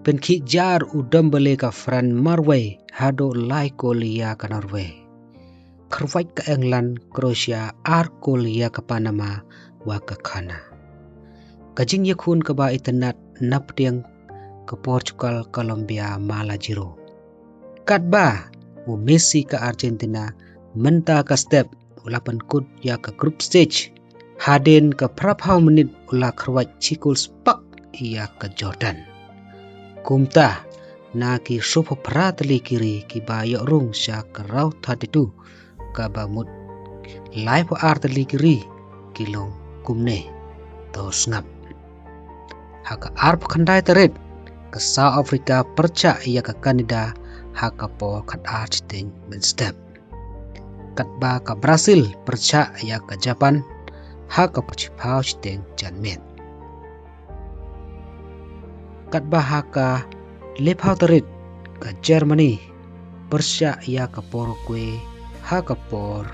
Penki jar udam bale ka Fran Marway hado lai kolia ka Norway. Kerwait ka England, Croatia, ar kolia ka Panama, wa ka Kana. Kajing yakun ka ba itanat napdiang ke Portugal, Colombia, Malajiro. Kat ba u Messi ke Argentina menta ka step ulapan kut ya ke group stage. Haden ke prapau menit ula kerwat cikul spak ia ke Jordan. Kumta na ki sopo prateli kiri ki ba yok rung sya ke raut haditu ka ba mut lai po arteli kiri kilong kumne to ngap. Haka arp kandai terit ke South Africa perca ia ke Kanada haka po kat architeng men step. Kat ba ke Brazil perca ia ke Japan haka po cipau citeng jan met. Kat ba haka lepau terit ke Germany perca ia ke Porokwe haka por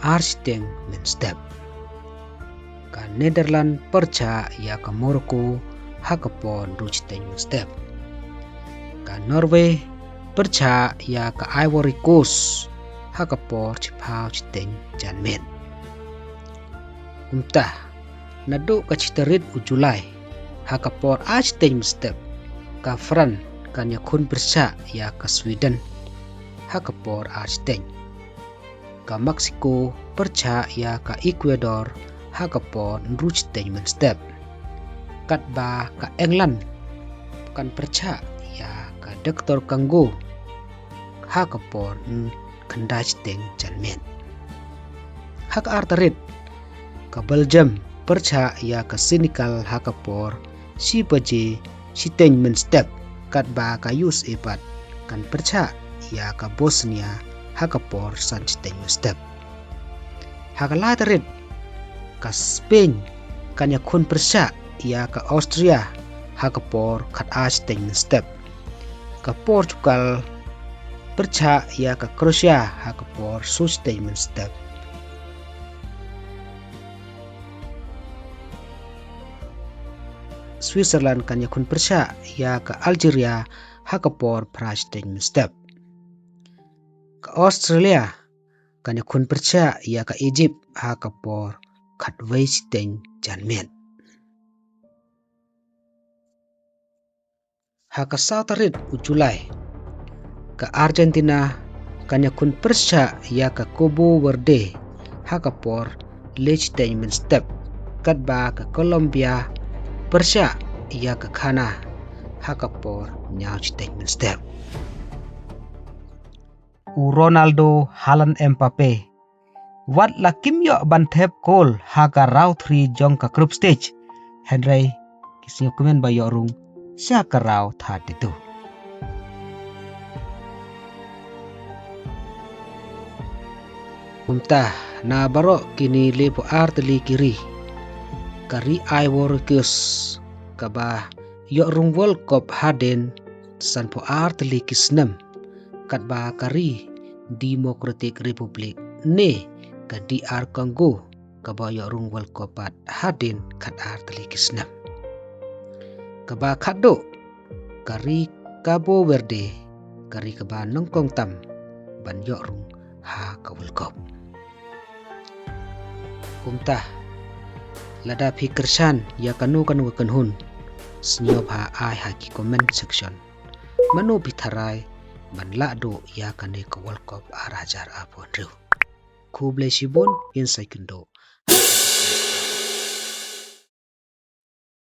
architeng men step. Ka Netherlands perca ia ke Morocco haka po citeng men step. Ka Norway perca ia ke Ivory Coast haka po cipau citeng jan met. Umtah nadu ka citerit ujulai haka por architeng men step. Ka Fran kan yakun perca ia ke Sweden haka por architeng. Ka Mexico perca ia ke Ecuador haka por citeng men step. Kat ba ka England kan perca ia ke Dr. Kanggo haka por kendai citeng jan met. Haka artarit ka Belgium perca ia ke Senegal haka por si baje citeng men step. Kat ba ka US epat kan perca ia ke Bosnia haka por san citeng men step. Haka latarit ka Spain kan yakun perca ia ke Austria haka por kat citeng men step. Ka Portugal perca ia ke Croatia haka por su citeng men step. Switzerland kan yakun perca ia ke Algeria haka por pra citeng men step. Ka Australia kan yakun perca ia ke Egypt haka por kat wei citeng jan met. Haka Sautarit ujulai ke Argentina kan yakun perca ia ke Cabo Verde haka por le citeng men step. Kat ba ke Colombia perca ia ke Kana haka por nyau citeng men step. U Ronaldo Haaland Mbappe wat la kimyo bantep kol haka raw 3 jong ka group stage. Henry kisnya kumen ba yorung sya ka raw that itu. Umtah na baro kini lepo arteli kiri kari Ivory Coast kaba yorung World Cup haden san po arteli kisnem. Kat ba kari Democratic Republic ne ka DR Congo kaba yorung World Cup at haden kat arteli kisnem. Kaba kado kari Cabo Verde kari kaba nongkong tam ban yorung ha ka World Cup. Kumtah lada pikirsan ya kanu kanhun snyob ha ai haki comment section manu bitarai man lado ya kane ka World Cup arajar apon riu kuble sibon in sekindo